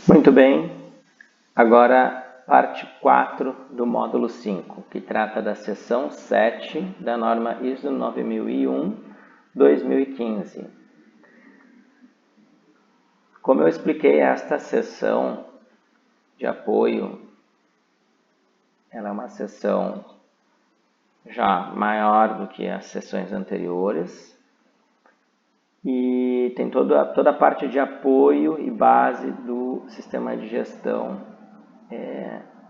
Muito bem, agora parte 4 do módulo 5, que trata da seção 7 da norma ISO 9001-2015. Como eu expliquei, esta seção de apoio, ela é uma seção já maior do que as seções anteriores e tem toda a parte de apoio e base do sistema de gestão,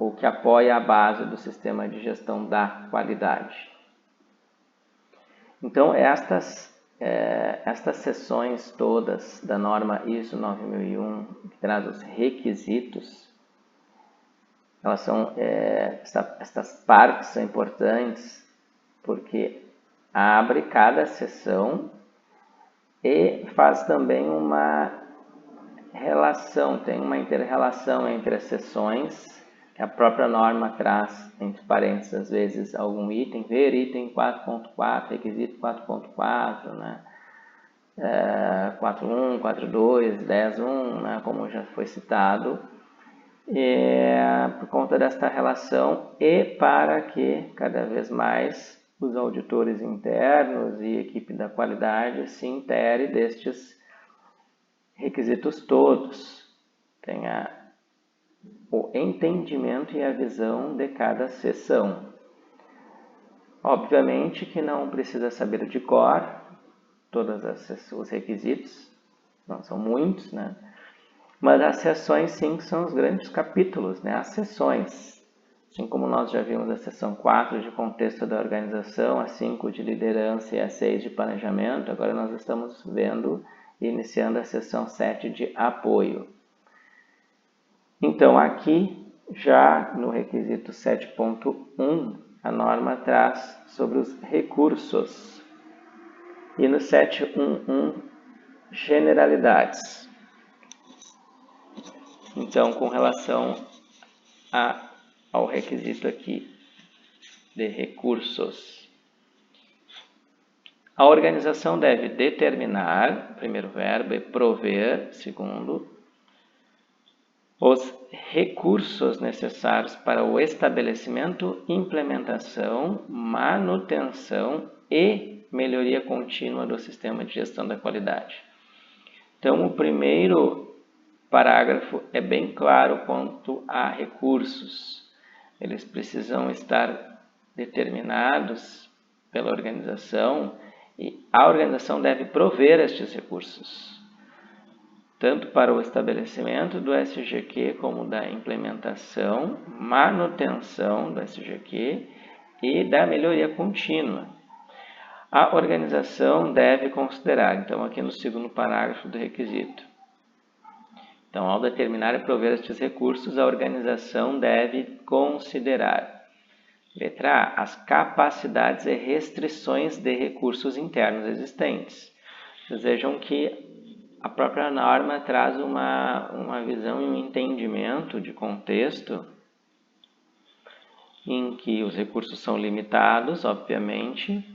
ou que apoia a base do sistema de gestão da qualidade. Então, estas seções todas da norma ISO 9001, que traz os requisitos, elas são, estas partes são importantes porque abre cada seção e faz também uma relação, tem uma inter-relação entre as seções, que a própria norma traz, entre parênteses, às vezes, algum item, ver item 4.4, requisito 4.4, né? 4.1, 4.2, 10.1, né? Como já foi citado, por conta desta relação e para que cada vez mais os auditores internos e equipe da qualidade se intere destes requisitos todos, tenha o entendimento e a visão de cada seção. Obviamente que não precisa saber de cor todos os requisitos, não são muitos, né? Mas as seções sim são os grandes capítulos, né? As seções, assim como nós já vimos a seção 4 de contexto da organização, a 5 de liderança e a 6 de planejamento, agora nós estamos vendo e iniciando a seção 7 de apoio. Então, aqui, já no requisito 7.1, a norma traz sobre os recursos. E no 7.1.1, generalidades. Então, com relação ao requisito aqui de recursos, a organização deve determinar, primeiro verbo, e prover, segundo, os recursos necessários para o estabelecimento, implementação, manutenção e melhoria contínua do sistema de gestão da qualidade. Então, o primeiro parágrafo é bem claro quanto a recursos. Eles precisam estar determinados pela organização e a organização deve prover estes recursos, tanto para o estabelecimento do SGQ como da implementação, manutenção do SGQ e da melhoria contínua. A organização deve considerar, então aqui no segundo parágrafo do requisito, então ao determinar e prover estes recursos, a organização deve considerar, letra A, as capacidades e restrições de recursos internos existentes. Vocês vejam que a própria norma traz uma visão e um entendimento de contexto em que os recursos são limitados, obviamente,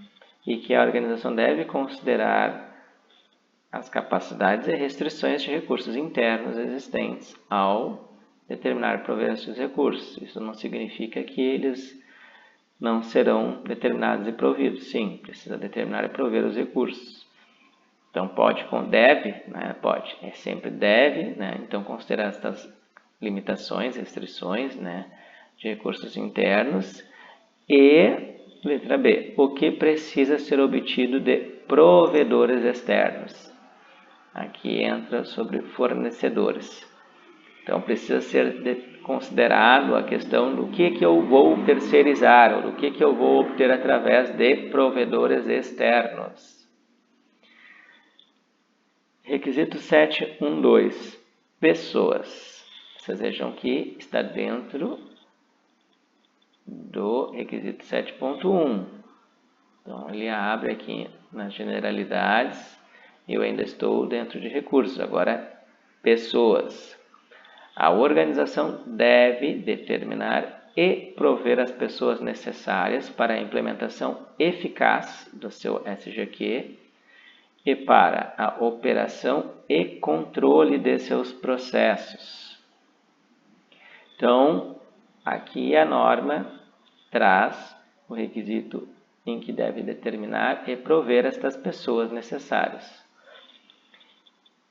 e que a organização deve considerar as capacidades e restrições de recursos internos existentes ao determinar e prover esses recursos. Isso não significa que eles não serão determinados e providos. Sim, precisa determinar e prover os recursos. Então, deve, né? Pode, sempre deve, né? Então, considerar estas limitações, restrições, né? De recursos internos. E, letra B, o que precisa ser obtido de provedores externos. Aqui entra sobre fornecedores. Então, precisa ser considerado a questão do que eu vou terceirizar, ou do que eu vou obter através de provedores externos. Requisito 7.1.2, pessoas. Vocês vejam que está dentro do requisito 7.1. Então, ele abre aqui nas generalidades. Eu ainda estou dentro de recursos. Agora, pessoas. A organização deve determinar e prover as pessoas necessárias para a implementação eficaz do seu SGQ e para a operação e controle de seus processos. Então, aqui a norma traz o requisito em que deve determinar e prover estas pessoas necessárias,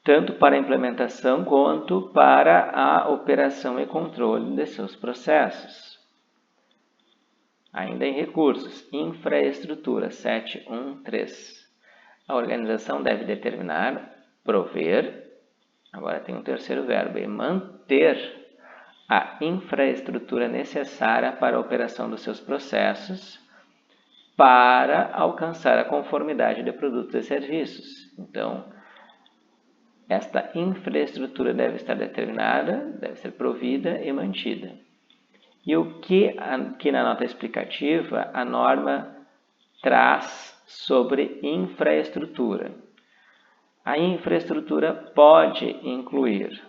tanto para a implementação quanto para a operação e controle de seus processos. Ainda em recursos, infraestrutura 7.1.3. A organização deve determinar, prover, agora tem um terceiro verbo, manter a infraestrutura necessária para a operação dos seus processos para alcançar a conformidade de produtos e serviços. Então, esta infraestrutura deve estar determinada, deve ser provida e mantida. E o que aqui na nota explicativa a norma traz sobre infraestrutura? A infraestrutura pode incluir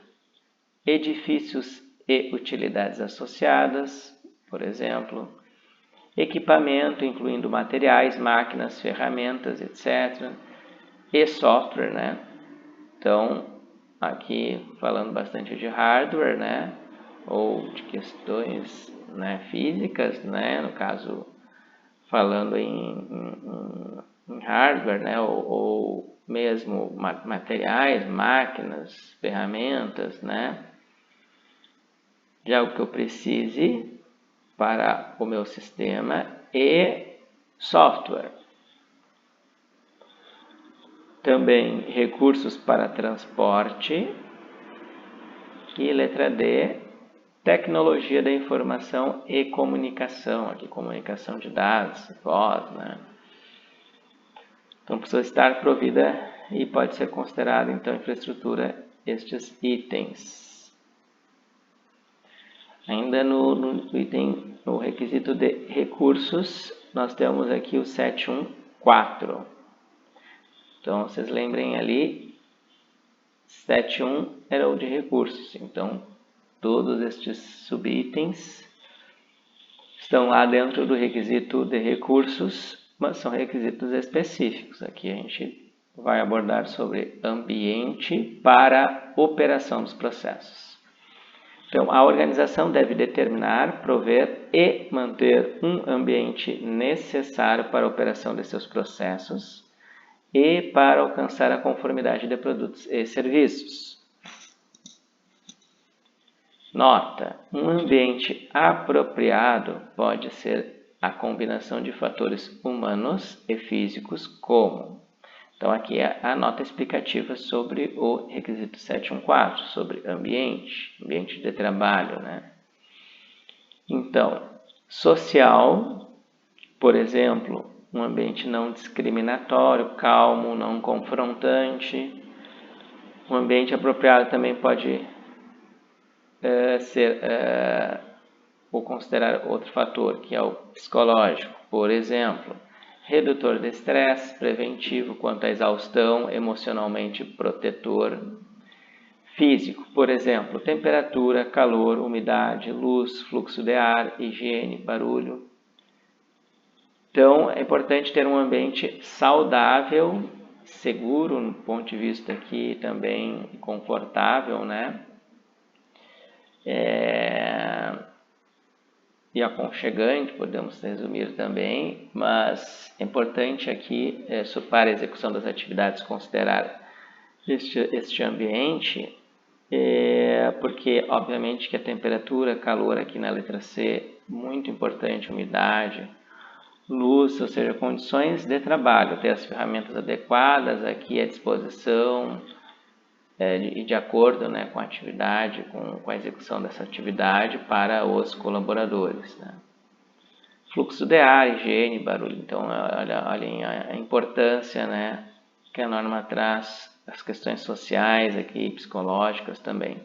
edifícios e utilidades associadas, por exemplo, equipamento, incluindo materiais, máquinas, ferramentas, etc., e software, né? Então, aqui falando bastante de hardware, né? Ou de questões, né, físicas, né? No caso, falando em hardware, né? Ou mesmo materiais, máquinas, ferramentas, né? De algo que eu precise para o meu sistema e software. Também recursos para transporte. E letra D, tecnologia da informação e comunicação. Aqui, comunicação de dados, voz, né? Então, precisa estar provida e pode ser considerada, então, infraestrutura estes itens. Ainda no requisito de recursos, nós temos aqui o 7.1.4. Então, vocês lembrem ali, 7.1 era o de recursos. Então, todos estes subitens estão lá dentro do requisito de recursos, mas são requisitos específicos. Aqui a gente vai abordar sobre ambiente para operação dos processos. Então, a organização deve determinar, prover e manter um ambiente necessário para a operação de seus processos e para alcançar a conformidade de produtos e serviços. Nota: um ambiente apropriado pode ser a combinação de fatores humanos e físicos como... Então, aqui é a nota explicativa sobre o requisito 7.1.4, sobre ambiente de trabalho, né? Então, social, por exemplo, um ambiente não discriminatório, calmo, não confrontante. Um ambiente apropriado também pode ser ou considerar outro fator, que é o psicológico, por exemplo, redutor de estresse, preventivo quanto à exaustão, emocionalmente protetor. Físico, por exemplo, temperatura, calor, umidade, luz, fluxo de ar, higiene, barulho. Então, é importante ter um ambiente saudável, seguro, no ponto de vista aqui também confortável, né? E aconchegante, podemos resumir também, mas é importante aqui, para a execução das atividades, considerar este ambiente, porque, obviamente, que a temperatura, calor aqui na letra C, muito importante, umidade, luz, ou seja, condições de trabalho, ter as ferramentas adequadas aqui à disposição, e de acordo, né, com a atividade, com a execução dessa atividade para os colaboradores, né? Fluxo de ar, higiene, barulho. Então, olhem a importância, né, que a norma traz, as questões sociais aqui, psicológicas também.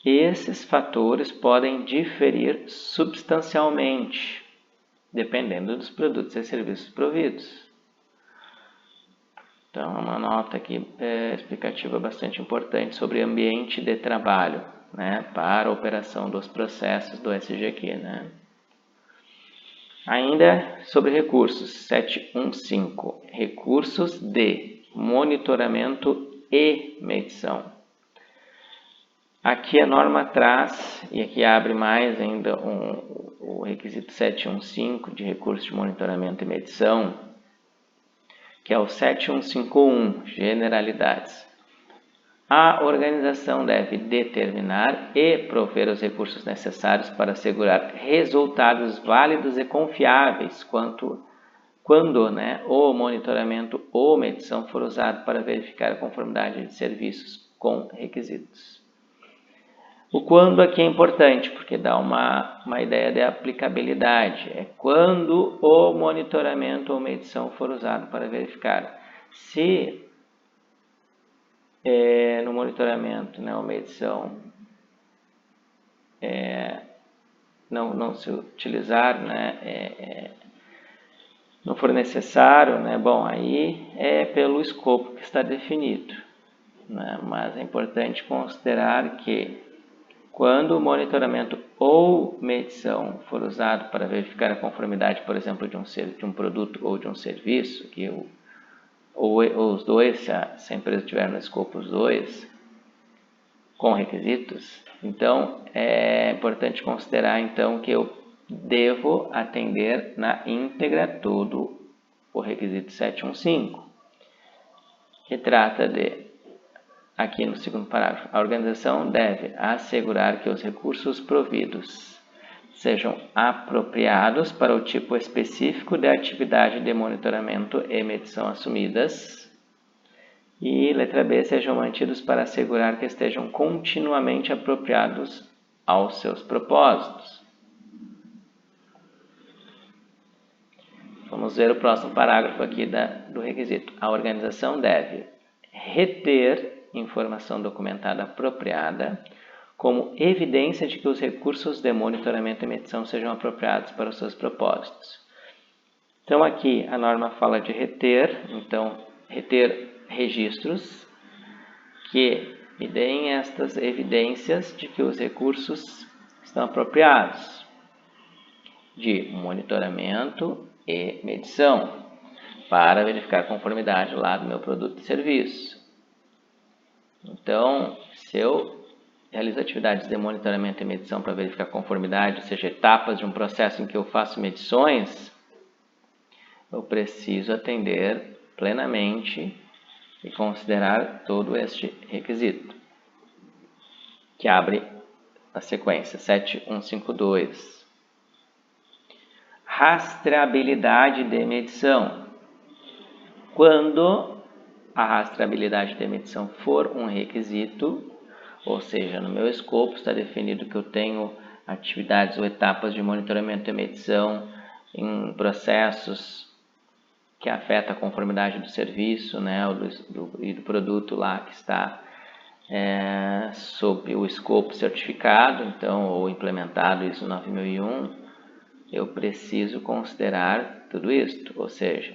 Esses fatores podem diferir substancialmente, dependendo dos produtos e serviços providos. Então, é uma nota aqui explicativa bastante importante sobre ambiente de trabalho, né, para a operação dos processos do SGQ, né. Ainda sobre recursos, 7.1.5, recursos de monitoramento e medição. Aqui a norma traz, e aqui abre mais ainda o requisito 715 de recurso de monitoramento e medição, que é o 7151, generalidades. A organização deve determinar e prover os recursos necessários para assegurar resultados válidos e confiáveis quando o monitoramento ou medição for usado para verificar a conformidade de serviços com requisitos. O quando aqui é importante, porque dá uma ideia de aplicabilidade. É quando o monitoramento ou medição for usado para verificar. Se no monitoramento, ou medição, não se utilizar, não for necessário, bom, aí é pelo escopo que está definido. Mas é importante considerar que quando o monitoramento ou medição for usado para verificar a conformidade, por exemplo, de um produto ou de um serviço, que ou os dois, se a empresa tiver no escopo os dois, com requisitos, então é importante considerar então que eu devo atender na íntegra todo o requisito 715, que trata de, aqui no segundo parágrafo, a organização deve assegurar que os recursos providos sejam apropriados para o tipo específico de atividade de monitoramento e medição assumidas. E letra B, sejam mantidos para assegurar que estejam continuamente apropriados aos seus propósitos. Vamos ver o próximo parágrafo aqui do requisito. A organização deve reter informação documentada apropriada como evidência de que os recursos de monitoramento e medição sejam apropriados para os seus propósitos. Então aqui a norma fala de reter, então reter registros que me deem estas evidências de que os recursos estão apropriados de monitoramento e medição para verificar a conformidade lá do meu produto e serviço. Então, se eu realizo atividades de monitoramento e medição para verificar a conformidade, ou seja, etapas de um processo em que eu faço medições, eu preciso atender plenamente e considerar todo este requisito, que abre a sequência 7152. Rastreabilidade de medição. Quando a rastreabilidade de medição for um requisito, ou seja, no meu escopo está definido que eu tenho atividades ou etapas de monitoramento e medição em processos que afeta a conformidade do serviço, e do produto lá que está sob o escopo certificado, então, ou implementado ISO 9001, eu preciso considerar tudo isto, ou seja,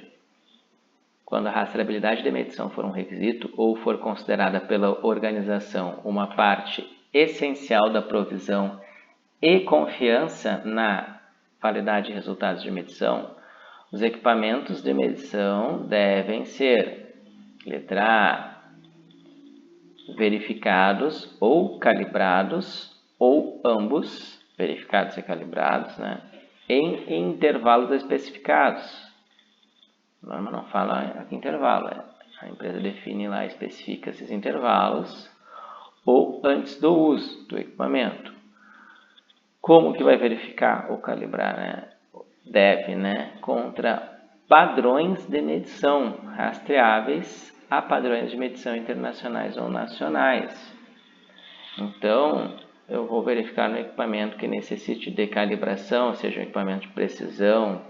quando a rastreabilidade de medição for um requisito ou for considerada pela organização uma parte essencial da provisão e confiança na validade de resultados de medição, os equipamentos de medição devem ser, letra A, verificados ou calibrados, ou ambos, verificados e calibrados, em intervalos especificados. A norma não fala aqui intervalo, a empresa define lá, especifica esses intervalos, ou antes do uso do equipamento. Como que vai verificar ou calibrar? Deve, contra padrões de medição rastreáveis a padrões de medição internacionais ou nacionais. Então, eu vou verificar no equipamento que necessite de calibração, seja um equipamento de precisão,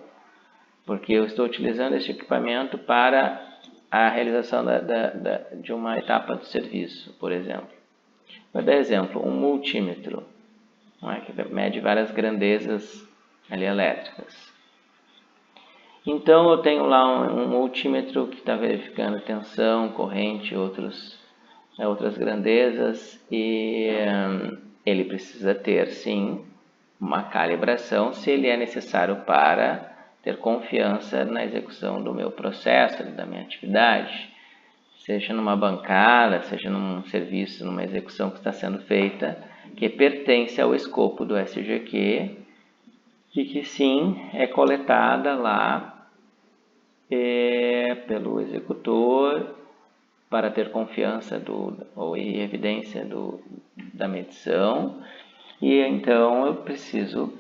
porque eu estou utilizando esse equipamento para a realização de uma etapa do serviço, por exemplo. Vou dar exemplo, um multímetro, que mede várias grandezas ali elétricas. Então, eu tenho lá um multímetro que está verificando tensão, corrente, outras grandezas, e ele precisa ter, sim, uma calibração, se ele é necessário para ter confiança na execução do meu processo, da minha atividade. seja numa bancada, seja num serviço, numa execução que está sendo feita, que pertence ao escopo do SGQ e que sim é coletada lá pelo executor para ter confiança ou evidência da medição, e então eu preciso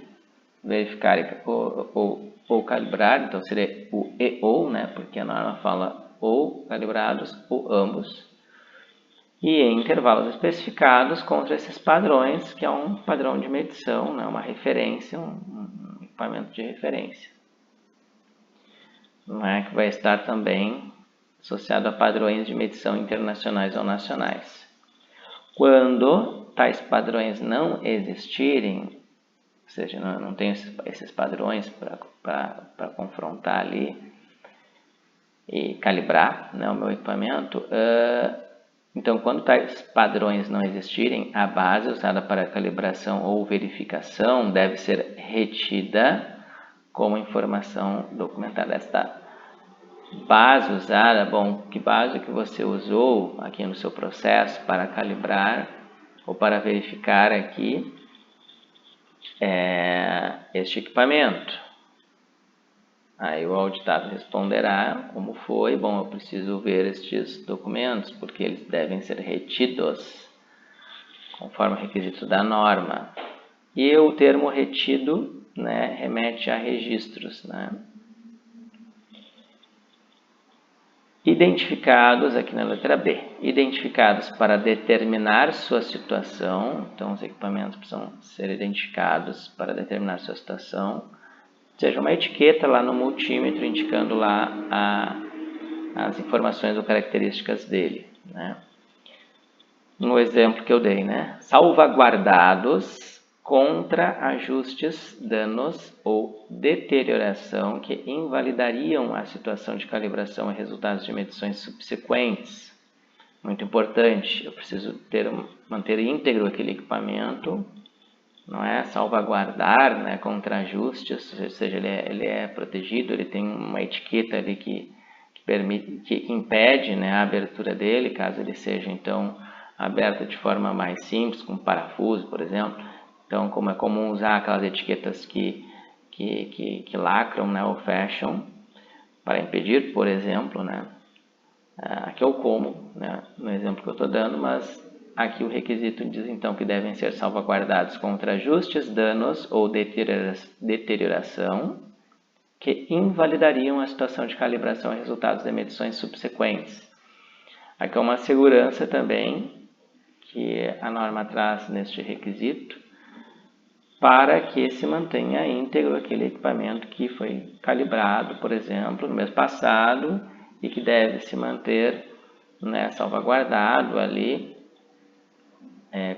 verificar ou calibrar, então seria o e ou, né, porque a norma fala ou calibrados ou ambos, e em intervalos especificados contra esses padrões, que é um padrão de medição, né, uma referência, um equipamento de referência. Não é que vai estar também associado a padrões de medição internacionais ou nacionais. Quando tais padrões não existirem, ou seja, não tem esses padrões para confrontar ali e calibrar, né, o meu equipamento, então quando tais padrões não existirem, a base usada para calibração ou verificação deve ser retida como informação documentada. Esta base usada, bom, que base que você usou aqui no seu processo para calibrar ou para verificar aqui este equipamento? Aí o auditado responderá como foi. Bom, eu preciso ver estes documentos porque eles devem ser retidos conforme o requisito da norma. E o termo retido, né, remete a registros, né? Identificados, aqui na letra B, identificados para determinar sua situação, então os equipamentos precisam ser identificados para determinar sua situação, seja uma etiqueta lá no multímetro indicando lá as informações ou características dele, né? No exemplo que eu dei, né? Salvaguardados contra ajustes, danos ou deterioração que invalidariam a situação de calibração e resultados de medições subsequentes. Muito importante, eu preciso manter íntegro aquele equipamento, não é? Salvaguardar, né, contra ajustes, ou seja, ele é protegido, ele tem uma etiqueta ali que impede, né, a abertura dele, caso ele seja então aberto de forma mais simples, com parafuso, por exemplo. Então, como é comum usar aquelas etiquetas que lacram, né, ou fecham, para impedir, por exemplo, né? Aqui é o como, né, no exemplo que eu estou dando, mas aqui o requisito diz então que devem ser salvaguardados contra ajustes, danos ou deterioração que invalidariam a situação de calibração e resultados de medições subsequentes. Aqui é uma segurança também que a norma traz neste requisito, para que se mantenha íntegro aquele equipamento que foi calibrado, por exemplo, no mês passado e que deve se manter, né, salvaguardado ali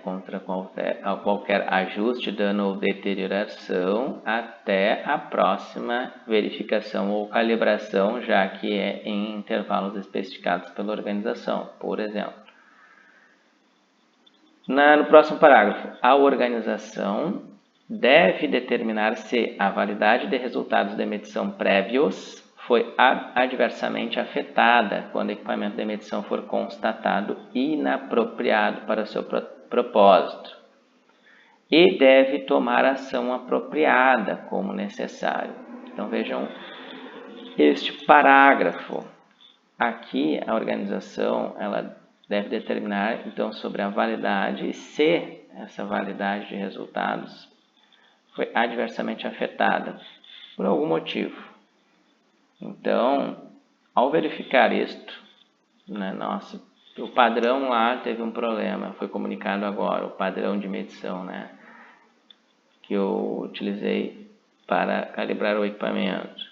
contra qualquer ajuste, dano ou deterioração até a próxima verificação ou calibração, já que é em intervalos especificados pela organização, por exemplo. No próximo parágrafo, a organização deve determinar se a validade de resultados de medição prévios foi adversamente afetada quando o equipamento de medição for constatado inapropriado para o seu propósito e deve tomar ação apropriada como necessário. Então vejam este parágrafo. Aqui a organização ela deve determinar então sobre a validade e se essa validade de resultados foi adversamente afetada por algum motivo. Então, ao verificar isto, né, nossa, o padrão lá teve um problema, foi comunicado agora, o padrão de medição, né, que eu utilizei para calibrar o equipamento,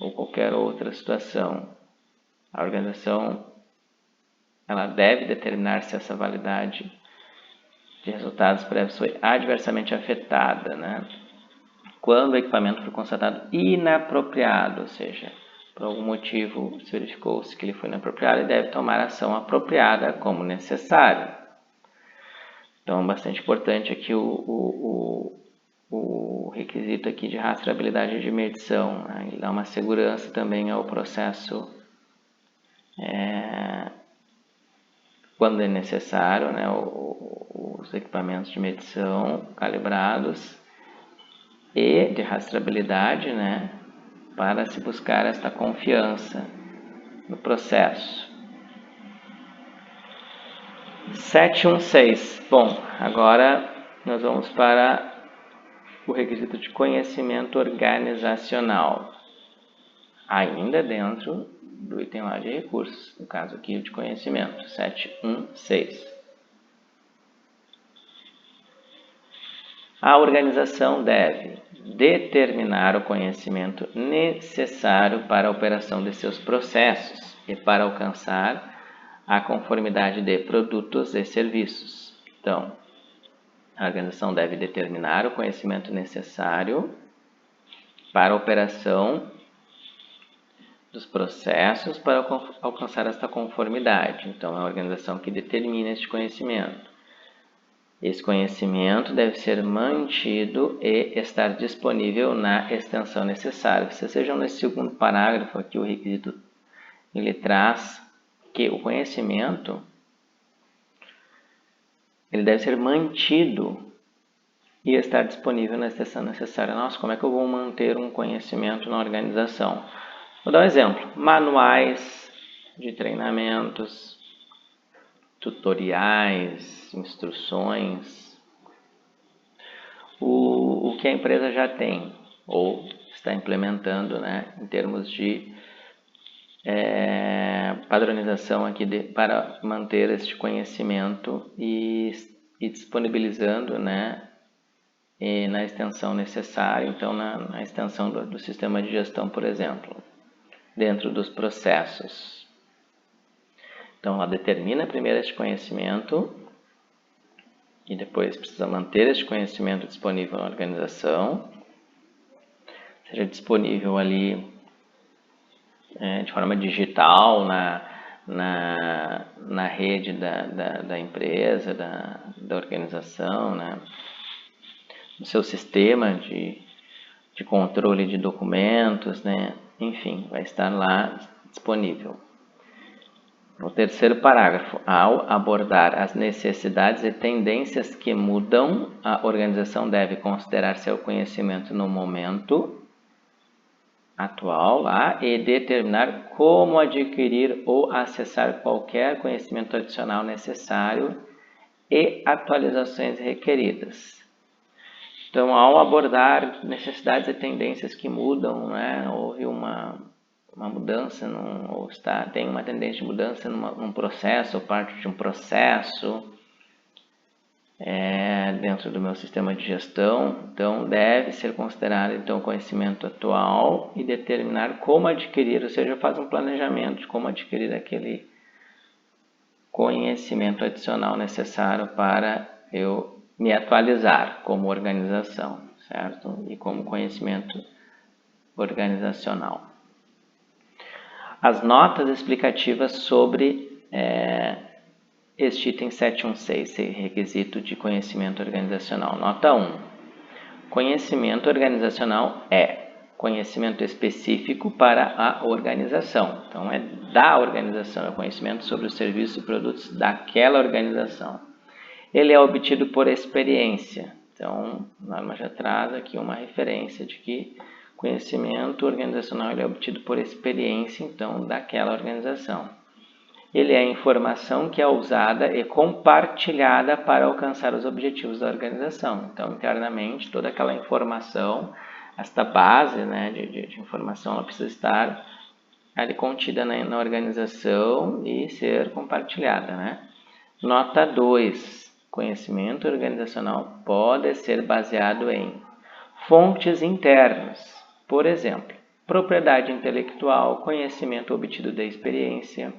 ou qualquer outra situação. A organização ela deve determinar se essa validade de resultados prévios foi adversamente afetada, né? Quando o equipamento foi constatado inapropriado, ou seja, por algum motivo se verificou-se que ele foi inapropriado e deve tomar ação apropriada como necessário. Então, é bastante importante aqui o requisito aqui de rastreabilidade de medição, né? Ele dá uma segurança também ao processo quando é necessário, né, os equipamentos de medição calibrados e de rastreabilidade, né, para se buscar esta confiança no processo. 716. Bom, agora nós vamos para o requisito de conhecimento organizacional, ainda dentro do item lá de recursos, no caso aqui de conhecimento, 716. A organização deve determinar o conhecimento necessário para a operação de seus processos e para alcançar a conformidade de produtos e serviços. Então, a organização deve determinar o conhecimento necessário para a operação dos processos para alcançar esta conformidade. Então, é a organização que determina este conhecimento. Esse conhecimento deve ser mantido e estar disponível na extensão necessária. Vocês vejam nesse segundo parágrafo aqui, o requisito, ele traz que o conhecimento ele deve ser mantido e estar disponível na extensão necessária. Nossa, como é que eu vou manter um conhecimento na organização? Vou dar um exemplo. Manuais de treinamentos, tutoriais, instruções, o que a empresa já tem ou está implementando, né, em termos de padronização aqui para manter este conhecimento e disponibilizando, né, na extensão necessária, então na extensão do sistema de gestão, por exemplo, dentro dos processos. Então, ela determina primeiro este conhecimento e depois precisa manter este conhecimento disponível na organização, seja disponível ali de forma digital na rede da empresa, da organização, né? No seu sistema de controle de documentos, né? Enfim, vai estar lá disponível. No terceiro parágrafo, ao abordar as necessidades e tendências que mudam, a organização deve considerar seu conhecimento no momento atual lá e determinar como adquirir ou acessar qualquer conhecimento adicional necessário e atualizações requeridas. Então, ao abordar necessidades e tendências que mudam, né, houve uma mudança, tem uma tendência de mudança num processo, ou parte de um processo dentro do meu sistema de gestão, então deve ser considerado então, o conhecimento atual e determinar como adquirir, ou seja, faz um planejamento de como adquirir aquele conhecimento adicional necessário para eu me atualizar como organização, certo? E como conhecimento organizacional. As notas explicativas sobre este item 716, requisito de conhecimento organizacional. Nota 1. Conhecimento organizacional é conhecimento específico para a organização. Então, é da organização, é conhecimento sobre os serviços e produtos daquela organização. Ele é obtido por experiência. Então, a norma já traz aqui uma referência de que conhecimento organizacional ele é obtido por experiência, então, daquela organização. Ele é informação que é usada e compartilhada para alcançar os objetivos da organização. Então, internamente, toda aquela informação, esta base, né, de informação, ela precisa estar ali contida na organização e ser compartilhada, né? Nota 2. Conhecimento organizacional pode ser baseado em fontes internas, por exemplo, propriedade intelectual, conhecimento obtido da experiência,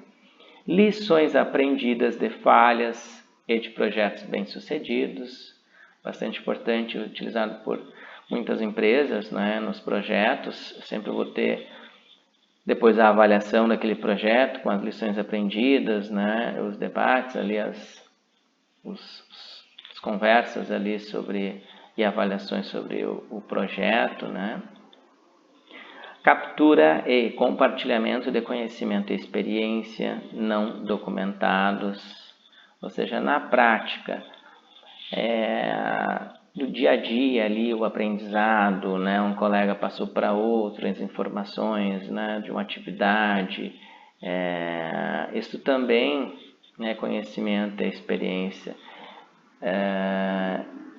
lições aprendidas de falhas e de projetos bem-sucedidos, bastante importante, utilizado por muitas empresas, né, nos projetos. Eu sempre vou ter depois a avaliação daquele projeto com as lições aprendidas, né, os debates ali, as conversas ali e avaliações sobre o projeto, né. Captura e compartilhamento de conhecimento e experiência não documentados, ou seja, na prática, do dia a dia ali, o aprendizado, né? Um colega passou para outro as informações, né? De uma atividade, isso também é conhecimento, é experiência,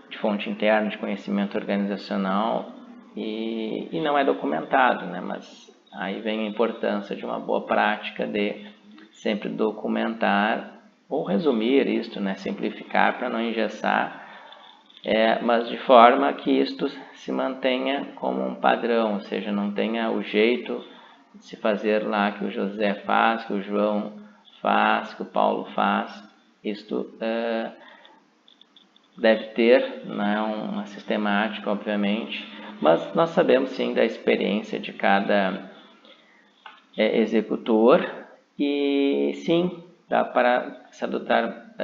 de fonte interna, de conhecimento organizacional, e não é documentado, né? Mas aí vem a importância de uma boa prática de sempre documentar ou resumir isto, né? Simplificar para não engessar, mas de forma que isto se mantenha como um padrão, ou seja, não tenha o jeito de se fazer lá que o José faz, que o João faz, que o Paulo faz. Isto deve ter, né, uma sistemática, obviamente, mas nós sabemos sim da experiência de cada executor, e sim, dá para se adotar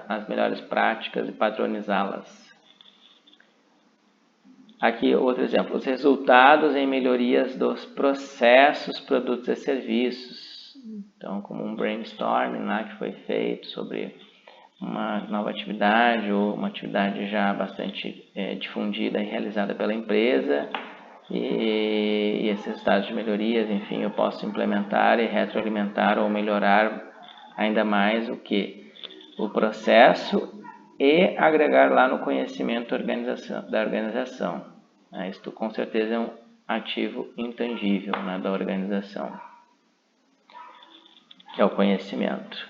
as melhores práticas e padronizá-las. Aqui outro exemplo, os resultados em melhorias dos processos, produtos e serviços. Então, como um brainstorming lá que foi feito sobre uma nova atividade ou uma atividade já bastante difundida e realizada pela empresa, e esses resultados de melhorias, enfim, eu posso implementar e retroalimentar ou melhorar ainda mais o processo e agregar lá no conhecimento da organização. Isto com certeza é um ativo intangível, né, da organização, que é o conhecimento.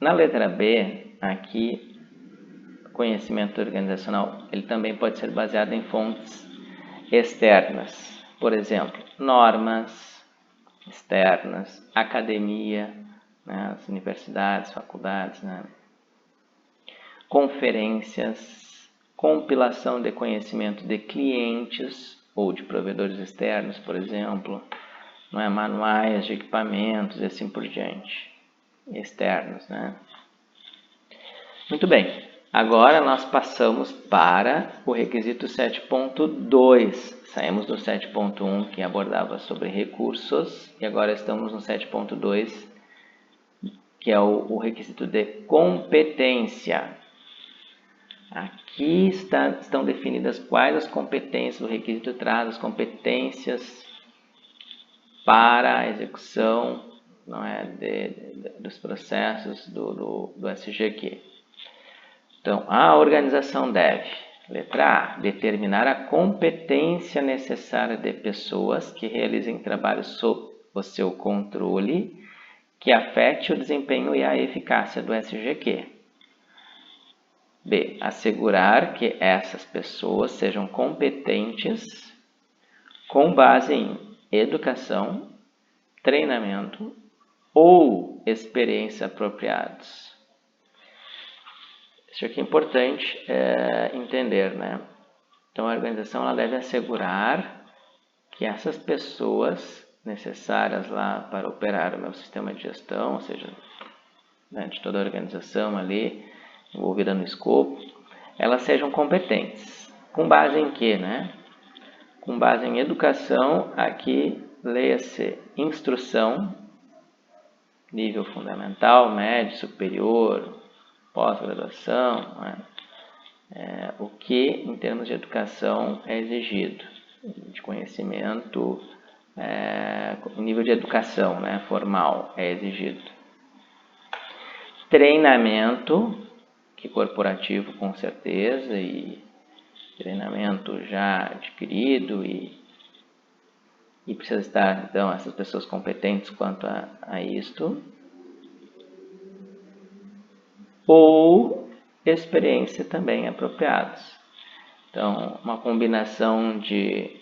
Na letra B, aqui, conhecimento organizacional, ele também pode ser baseado em fontes externas. Por exemplo, normas externas, academia, né, as universidades, faculdades, né, conferências, compilação de conhecimento de clientes ou de provedores externos, por exemplo, não é, manuais de equipamentos e assim por diante, externos, né? Muito bem, agora nós passamos para o requisito 7.2, saímos do 7.1 que abordava sobre recursos e agora estamos no 7.2, que é o requisito de competência. Aqui estão definidas quais as competências, o requisito traz as competências para a execução, não é, dos processos do SGQ. Então, a organização deve, letra A, determinar a competência necessária de pessoas que realizem trabalho sob o seu controle que afete o desempenho e a eficácia do SGQ. B. Assegurar que essas pessoas sejam competentes com base em educação, treinamento ou experiência apropriados. Isso aqui é importante entender, né? Então, a organização ela deve assegurar que essas pessoas necessárias lá para operar o meu sistema de gestão, ou seja, né, de toda a organização ali, envolvida no escopo, elas sejam competentes. Com base em quê, né? Com base em educação, aqui leia-se instrução, nível fundamental, médio, superior, pós-graduação, né? O que em termos de educação é exigido, de conhecimento, nível de educação, né, formal é exigido. Treinamento, que corporativo com certeza, e treinamento já adquirido e precisa estar, então, essas pessoas competentes quanto a isto. Ou experiência também apropriados. Então, uma combinação de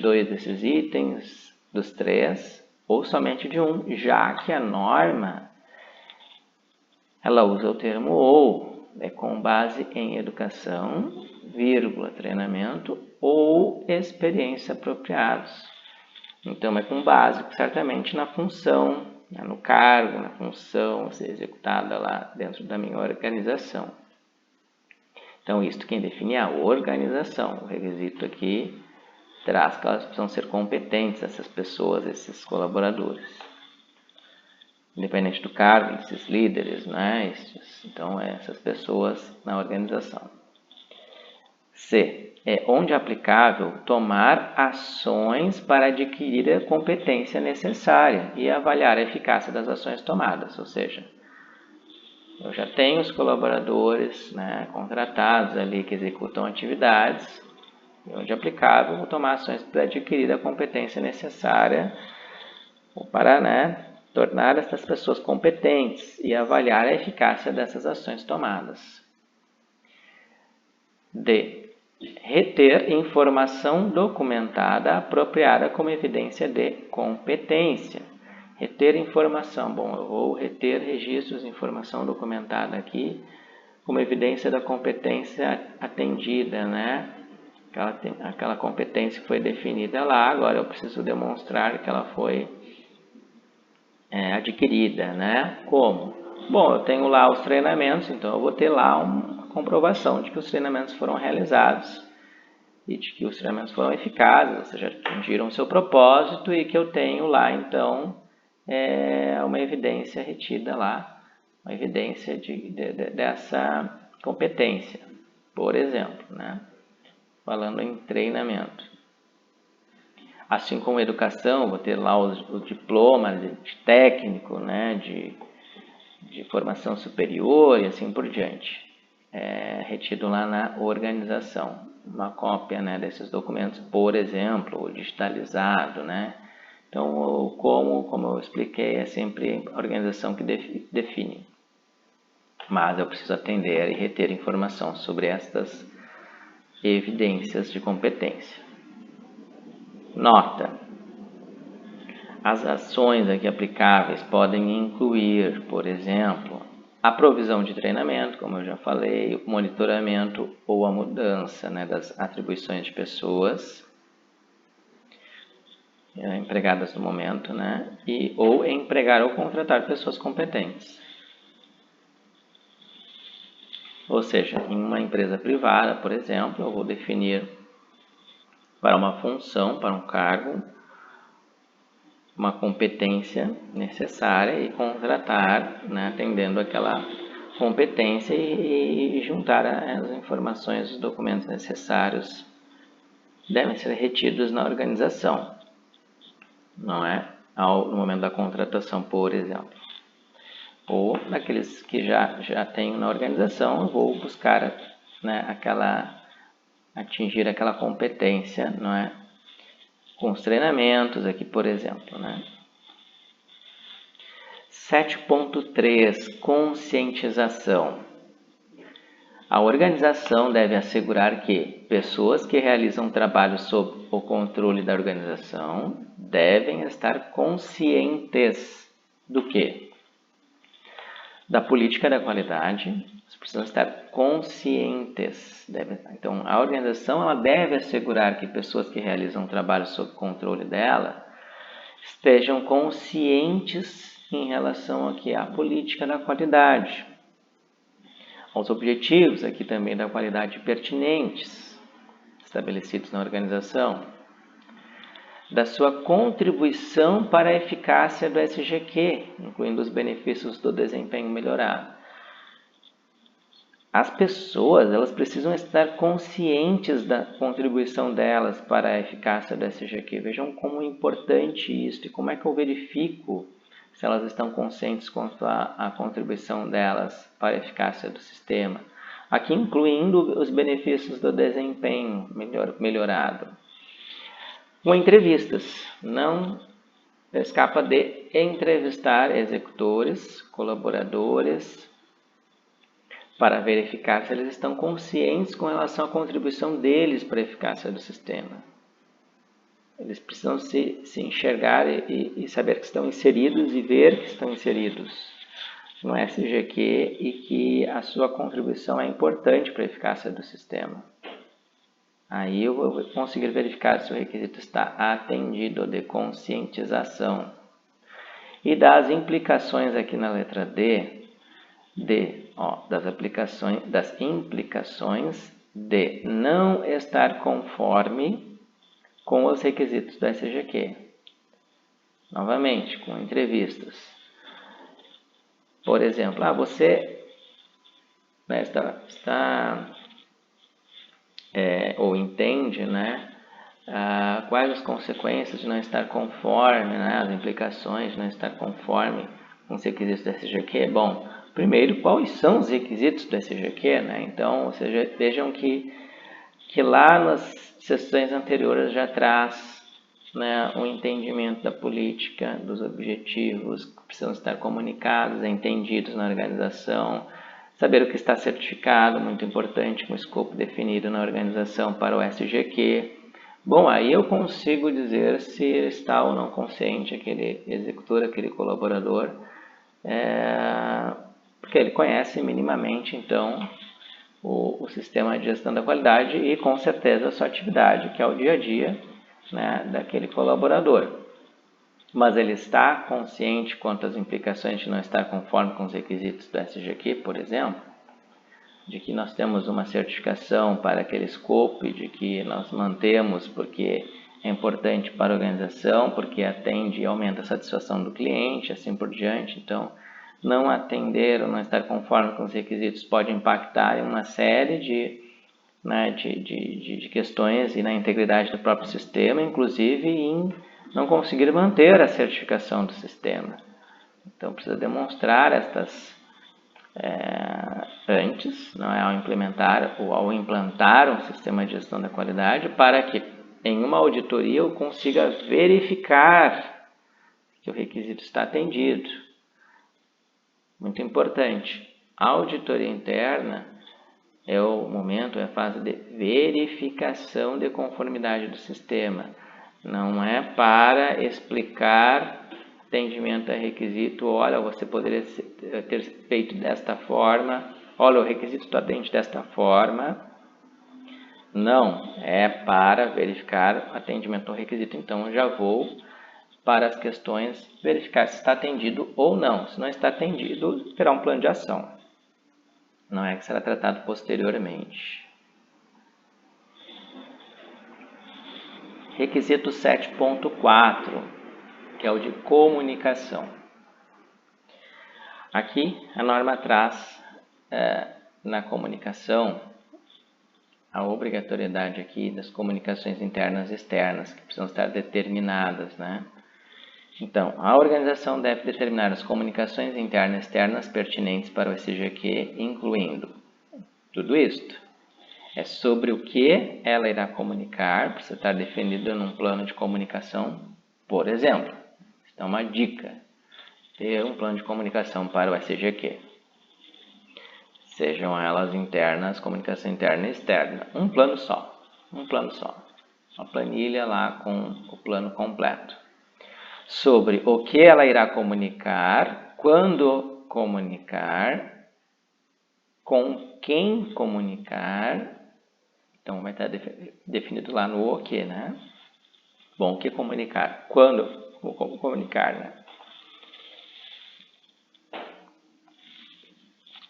dois desses itens, dos três, ou somente de um, já que a norma ela usa o termo ou, com base em educação, vírgula, treinamento ou experiência apropriados. Então, é com base, certamente, na função, no cargo, na função a ser executada lá dentro da minha organização. Então, isto quem define é a organização. O requisito aqui traz que elas precisam ser competentes, essas pessoas, esses colaboradores. independente do cargo, esses líderes, né? Então, essas pessoas na organização. C. É onde aplicável tomar ações para adquirir a competência necessária e avaliar a eficácia das ações tomadas, ou seja, eu já tenho os colaboradores, né, contratados ali que executam atividades, e onde aplicável vou tomar ações para adquirir a competência necessária ou para, né, tornar essas pessoas competentes e avaliar a eficácia dessas ações tomadas. D. Reter informação documentada apropriada como evidência de competência. Reter informação. Bom, eu vou reter registros de informação documentada aqui como evidência da competência atendida, né? Aquela competência foi definida lá, agora eu preciso demonstrar que ela foi adquirida, né? Como? Bom, eu tenho lá os treinamentos, então eu vou ter lá uma comprovação de que os treinamentos foram realizados e de que os treinamentos foram eficazes, ou seja, atingiram o seu propósito e que eu tenho lá, então, uma evidência retida lá, uma evidência dessa competência, por exemplo, né? Falando em treinamento. Assim como educação, vou ter lá o diploma de técnico, né, de formação superior e assim por diante, retido lá na organização. Uma cópia, né, desses documentos, por exemplo, digitalizado, né? Então, como eu expliquei, é sempre a organização que define. Mas eu preciso atender e reter informação sobre estas evidências de competência. Nota: as ações aqui aplicáveis podem incluir, por exemplo, a provisão de treinamento, como eu já falei, o monitoramento ou a mudança, né, das atribuições de pessoas empregadas no momento, né, ou empregar ou contratar pessoas competentes. Ou seja, em uma empresa privada, por exemplo, eu vou definir para uma função, para um cargo, uma competência necessária e contratar, né, atendendo aquela competência e juntar as informações, os documentos necessários devem ser retidos na organização, não é? No momento da contratação, por exemplo. Ou daqueles que já tenho na organização, eu vou buscar, né, atingir aquela competência, não é? Com os treinamentos aqui, por exemplo, né? 7.3 Conscientização. A organização deve assegurar que pessoas que realizam trabalho sob o controle da organização devem estar conscientes do quê? Da política da qualidade. Eles precisam estar conscientes. Então, a organização ela deve assegurar que pessoas que realizam trabalho sob controle dela estejam conscientes em relação aqui à política da qualidade, aos objetivos aqui também da qualidade pertinentes estabelecidos na organização, da sua contribuição para a eficácia do SGQ, incluindo os benefícios do desempenho melhorado. As pessoas elas precisam estar conscientes da contribuição delas para a eficácia do SGQ. Vejam como é importante isso e como é que eu verifico se elas estão conscientes quanto à contribuição delas para a eficácia do sistema. Aqui incluindo os benefícios do desempenho melhorado. Com entrevistas, não escapa de entrevistar executores, colaboradores, para verificar se eles estão conscientes com relação à contribuição deles para a eficácia do sistema. Eles precisam se enxergar e saber que estão inseridos e ver que estão inseridos no SGQ e que a sua contribuição é importante para a eficácia do sistema. Aí eu vou conseguir verificar se o requisito está atendido de conscientização. E das implicações aqui na letra D, das implicações de não estar conforme com os requisitos do SGQ. Novamente, com entrevistas. Por exemplo, você, né, está ou entende, né, quais as consequências de não estar conforme, né, as implicações de não estar conforme com os requisitos do SGQ. Bom, primeiro, quais são os requisitos do SGQ, né? Então, vejam que lá nas sessões anteriores já traz, né, um entendimento da política, dos objetivos que precisam estar comunicados, entendidos na organização, saber o que está certificado, muito importante, com o escopo definido na organização para o SGQ. Bom, aí eu consigo dizer se está ou não consciente aquele executor, aquele colaborador, porque ele conhece minimamente, então, o sistema de gestão da qualidade e, com certeza, a sua atividade, que é o dia a dia, né, daquele colaborador. Mas ele está consciente quanto às implicações de não estar conforme com os requisitos do SGQ, por exemplo, de que nós temos uma certificação para aquele escopo, de que nós mantemos porque é importante para a organização, porque atende e aumenta a satisfação do cliente, assim por diante. Então, não atender ou não estar conforme com os requisitos pode impactar em uma série de questões e na integridade do próprio sistema, inclusive em não conseguir manter a certificação do sistema. Então, precisa demonstrar estas antes, não é, ao implementar ou ao implantar um sistema de gestão da qualidade, para que em uma auditoria eu consiga verificar que o requisito está atendido. Muito importante. A auditoria interna é o momento, é a fase de verificação de conformidade do sistema. Não é para explicar atendimento a requisito, olha, você poderia ter feito desta forma, olha, o requisito tu atende desta forma. Não, é para verificar atendimento ao requisito. Então, eu já vou para as questões, verificar se está atendido ou não. Se não está atendido, terá um plano de ação. Não é que será tratado posteriormente. Requisito 7.4, que é o de comunicação. Aqui a norma traz na comunicação a obrigatoriedade aqui das comunicações internas e externas, que precisam estar determinadas, né? Então, a organização deve determinar as comunicações internas e externas pertinentes para o SGQ, incluindo tudo isto. É sobre o que ela irá comunicar, precisa estar definido num plano de comunicação, por exemplo. Então, uma dica, ter um plano de comunicação para o SGQ. Sejam elas internas, comunicação interna e externa. Um plano só. Uma planilha lá com o plano completo. Sobre o que ela irá comunicar, quando comunicar, com quem comunicar. Então, vai estar definido lá no o que, né? Bom, o que comunicar? Quando vou comunicar, né?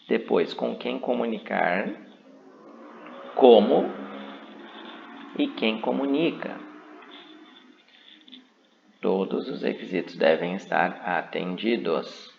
Depois, com quem comunicar, como e quem comunica. Todos os requisitos devem estar atendidos.